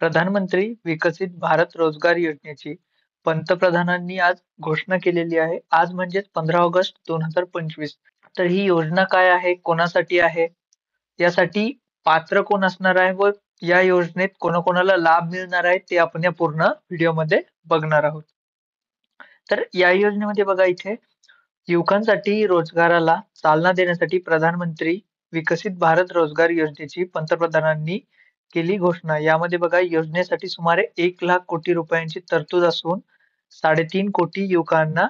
प्रधानमंत्री विकसित भारत रोजगार योजनेची पंतप्रधानांनी आज घोषणा केलेली आहे. आज म्हणजेच 15 ऑगस्ट 2025. तर ही योजना काय आहे? कोणासाठी आहे? यासाठी पात्र कोण असणार आहे व या योजनेत कोणाकोणाला लाभ मिळणार आहे ते आपण या पूर्ण व्हिडिओमध्ये बघणार आहोत. तर या योजनेमध्ये बघा इथे युवकांसाठी रोजगाराला चालना देण्यासाठी प्रधानमंत्री विकसित भारत रोजगार योजनेची पंतप्रधानांनी केली घोषणा. यामध्ये बघा योजनेसाठी सुमारे 1,00,000 कोटी रुपयांची तरतूद असून 3.5 कोटी युवकांना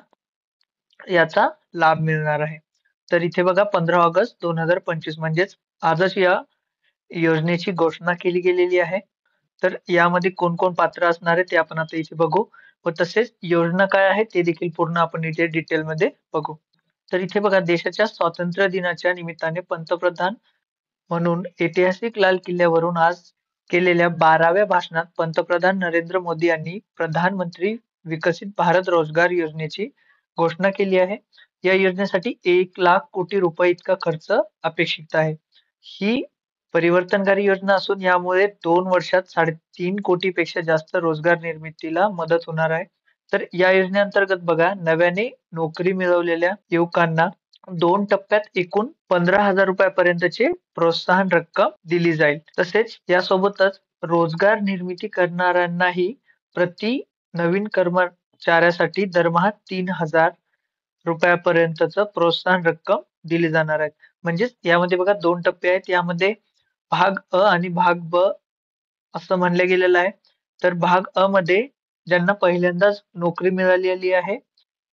याचा लाभ मिळणार आहे. तर इथे बघा 15 ऑगस्ट 2025 म्हणजेच आजच या योजनेची घोषणा केली गेलेली आहे. तर यामध्ये कोण-कोण पात्र असणार आहे ते आपण आता इथे बघू व तसेच योजना काय आहे ते देखील पूर्ण आपण इथे डिटेलमध्ये बघू. तर इथे बघा देशाच्या स्वातंत्र्य दिनाच्या निमित्ताने पंतप्रधान म्हणून ऐतिहासिक लाल किल्ल्यावरून आज केलेल्या 12व्या भाषणात पंतप्रधान नरेंद्र मोदी यांनी प्रधानमंत्री विकसित भारत रोजगार योजनेची घोषणा केली आहे. या योजनेसाठी 1,00,000 कोटी रुपये इतका खर्च अपेक्षित आहे. ही परिवर्तनकारी योजना असून यामुळे 2 वर्षात 3.5 कोटीपेक्षा जास्त रोजगार निर्मितीला मदत होणार आहे. तर या योजनेअंतर्गत बघा नव्याने नोकरी मिळवलेल्या युवकांना 2 टप्प्यात एकूण 15,000 रुपयापर्यंतची प्रोत्साहन रक्कम दिली जाईल. तसेच यासोबतच रोजगार निर्मिती करणाऱ्यांनाही प्रति नवीन कर्मचाऱ्यासाठी दरमहा 3,000 रुपयापर्यंतचं प्रोत्साहन रक्कम दिली जाणार आहे. म्हणजेच यामध्ये बघा 2 टप्पे आहेत. यामध्ये भाग अ आणि भाग ब असं म्हणलं गेलेलं आहे. तर भाग अ मध्ये ज्यांना पहिल्यांदाच नोकरी मिळालेली आहे,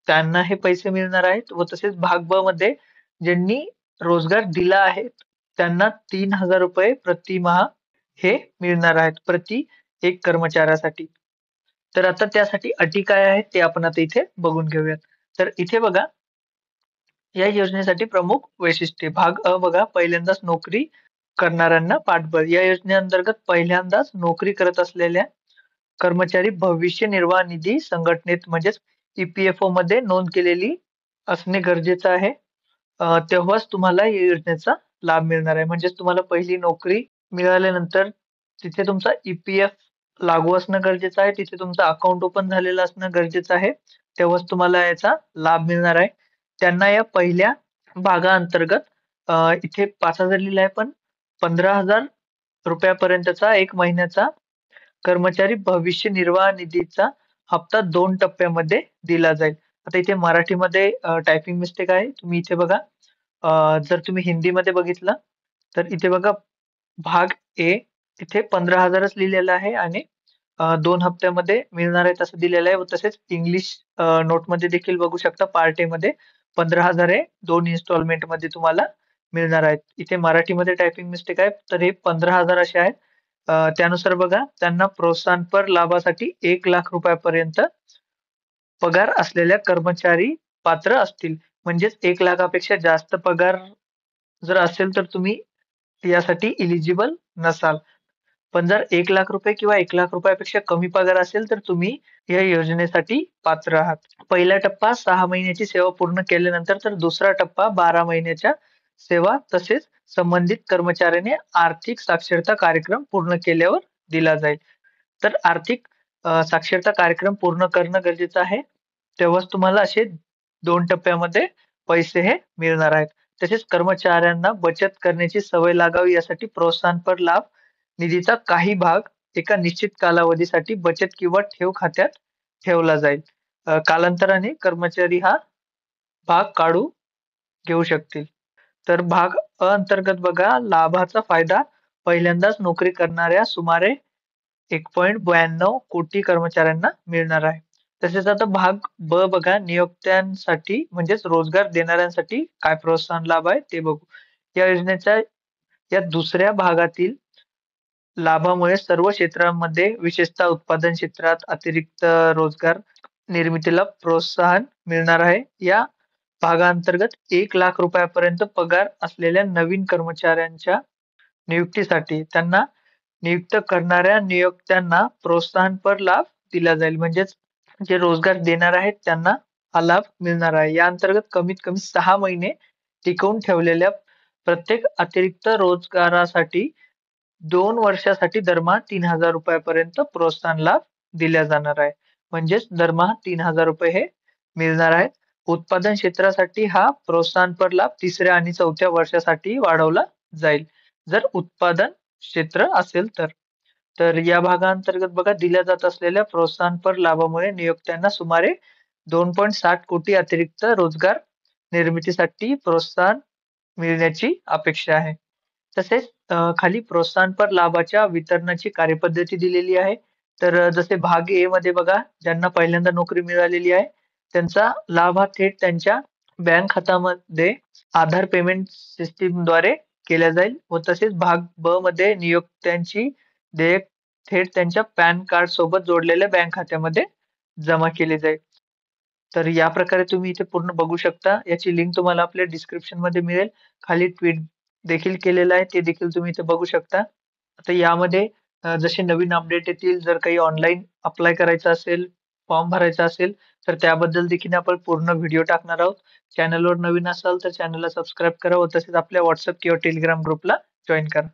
त्यांना हे पैसे मिळणार आहेत व तसेच भाग ब मध्ये ज्यांनी रोजगार दिला आहे, त्यांना 3,000 रुपये प्रतिमाह हे मिळणार आहेत, प्रति एक कर्मचाऱ्यासाठी. तर आता त्यासाठी अटी काय आहेत ते आपण आता इथे बघून घेऊयात. तर इथे बघा या योजनेसाठी प्रमुख वैशिष्ट्ये. भाग अ बघा पहिल्यांदाच नोकरी करणाऱ्यांना पाठबळ. या योजनेअंतर्गत पहिल्यांदाच नोकरी करत असलेल्या कर्मचारी भविष्य निर्वाह निधी संघटनेत म्हणजेच मध्ये नोंद केलेली असणे गरजेचं आहे. तेव्हाच तुम्हाला या योजनेचा लाभ मिळणार आहे. म्हणजेच तुम्हाला पहिली नोकरी मिळाल्यानंतर तिथे तुमचा लागू असणं गरजेचं आहे. तिथे तुमचं अकाउंट ओपन झालेलं असणं गरजेचं आहे. तेव्हाच तुम्हाला याचा लाभ मिळणार आहे. त्यांना या पहिल्या भागाअंतर्गत इथे 5,000 लिहिलं आहे पण 15,000 रुपयापर्यंतचा 1 महिन्याचा कर्मचारी भविष्य निर्वाह निधीचा हप्ता 2 टप्प्यामध्ये दिला जाईल. आता इथे मराठीमध्ये टायपिंग मिस्टेक आहे. तुम्ही इथे बघा जर तुम्ही हिंदीमध्ये बघितलं तर इथे बघा भाग ए इथे 15,000च लिहिलेलं आहे आणि 2 हप्त्यामध्ये मिळणार आहेत असं दिलेलं आहे व तसेच इंग्लिश नोटमध्ये देखील बघू शकता पार्ट ए मध्ये 15,000 हे 2 इन्स्टॉलमेंटमध्ये तुम्हाला मिळणार आहेत. इथे मराठीमध्ये टायपिंग मिस्टेक आहे. तर हे 15,000 असे आहेत. त्यानुसार बघा त्यांना प्रोत्साहनपर लाभासाठी 1,00,000 रुपयापर्यंत पगार असलेल्या कर्मचारी पात्र असतील. म्हणजेच 1,00,000 पेक्षा जास्त पगार जर असेल तर तुम्ही यासाठी इलिजिबल नसाल. पण जर 1,00,000 रुपये किंवा 1,00,000 रुपयापेक्षा कमी पगार असेल तर तुम्ही या योजनेसाठी पात्र आहात. पहिला टप्पा 6 महिन्याची सेवा पूर्ण केल्यानंतर तर दुसरा टप्पा 12 महिन्याच्या सेवा तसेच संबंधित कर्मचाऱ्याने आर्थिक साक्षरता कार्यक्रम पूर्ण केल्यावर दिला जाईल. तर आर्थिक साक्षरता कार्यक्रम पूर्ण करणं गरजेचं आहे. तेव्हाच तुम्हाला असे 2 टप्प्यामध्ये पैसे हे मिळणार आहेत. तसेच कर्मचाऱ्यांना बचत करण्याची सवय लागावी यासाठी प्रोत्साहनपर लाभ निधीचा काही भाग एका निश्चित कालावधीसाठी बचत किंवा ठेव खात्यात ठेवला जाईल. कालांतराने कर्मचारी हा भाग काढू घेऊ शकतील. तर भाग अ अंतर्गत बघा लाभाचा फायदा पहिल्यांदाच नोकरी करणाऱ्या सुमारे 1.92 कोटी कर्मचाऱ्यांना मिळणार आहे. तसेच आता भाग ब बघा नियोक्त्यांसाठी म्हणजेच रोजगार देणाऱ्यांसाठी काय प्रोत्साहन लाभ आहे ते बघू. या योजनेच्या या दुसऱ्या भागातील लाभामुळे सर्व क्षेत्रांमध्ये विशेषतः उत्पादन क्षेत्रात अतिरिक्त रोजगार निर्मितीला प्रोत्साहन मिळणार आहे. या भागाअंतर्गत 1,00,000 रुपयापर्यंत पगार असलेल्या नवीन कर्मचाऱ्यांच्या नियुक्तीसाठी त्यांना नियुक्त करणाऱ्या नियोक्त्यांना प्रोत्साहनपर लाभ दिला जाईल. म्हणजेच जे रोजगार देणार आहेत त्यांना हा लाभ मिळणार आहे. या अंतर्गत कमीत कमी 6 महिने टिकवून ठेवलेल्या प्रत्येक अतिरिक्त रोजगारासाठी 2 वर्षासाठी दरमहा ₹3000 प्रोत्साहन लाभ दिला जाणार आहे. म्हणजेच दरमहा ₹3000 हे मिळणार आहेत. उत्पादन क्षेत्रासाठी हा प्रोत्साहनपर लाभ 3ऱ्या आणि 4थ्या वर्षासाठी वाढवला जाईल, जर उत्पादन क्षेत्र असेल तर. तर या भागाअंतर्गत बघा दिल्या जात असलेल्या प्रोत्साहनपर लाभामुळे नियोक्त्यांना सुमारे 2.7 कोटी अतिरिक्त रोजगार निर्मितीसाठी प्रोत्साहन मिळण्याची अपेक्षा आहे. तसेच खाली प्रोत्साहनपर लाभाच्या वितरणाची कार्यपद्धती दिलेली आहे. तर जसे भाग ए मध्ये बघा, ज्यांना पहिल्यांदा नोकरी मिळालेली आहे, त्यांचा लाभ हा थेट त्यांच्या बँक खात्यामध्ये आधार पेमेंट सिस्टमद्वारे केला जाईल व तसेच भाग ब मध्ये नियोक्त्यांची देयक थेट त्यांच्या पॅन कार्ड सोबत जोडलेल्या बँक खात्यामध्ये जमा केली जाईल. तर या प्रकारे तुम्ही इथे पूर्ण बघू शकता. याची लिंक तुम्हाला आपल्या डिस्क्रिप्शनमध्ये मिळेल. खाली ट्वीट देखील केलेलं आहे, ते देखील तुम्ही इथे बघू शकता. आता यामध्ये जसे नवीन अपडेट येतील, जर काही ऑनलाईन अप्लाय करायचं असेल, फॉर्म भरायचा असेल, तर त्याबद्दल देखील आपण पूर्ण व्हिडिओ टाकणार आहोत. चॅनलवर नवीन असाल तर चॅनलला सबस्क्राईब करा व तसेच आपल्या WhatsApp किंवा Telegram ग्रुपला जॉइन करा.